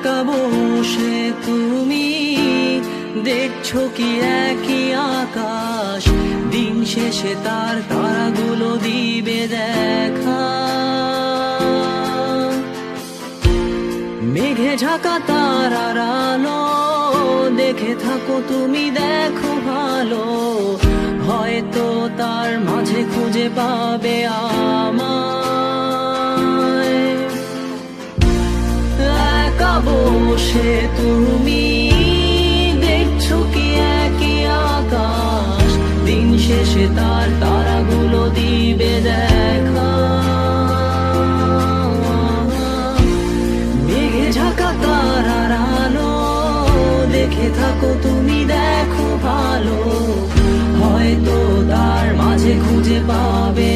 একা বসে তুমি দেখছো কি একই আকাশ, দিন শেষে তার তারাগুলো দিবে দেখা। মেঘে ঢাকা তারার আলো দেখে থাকো তুমি, দেখো ভালো, হয়তো তার মাঝে খুঁজে পাবে আমায়। একা বসে তুমি দেখছো কি একই আকাশ, দিন শেষে তার তারাগুলো দিবে দেখা। মেঘে ঢাকা তারার আলো দেখে থাকো তুমি, দেখো ভালো, হয়তো তার মাঝে খুঁজে পাবে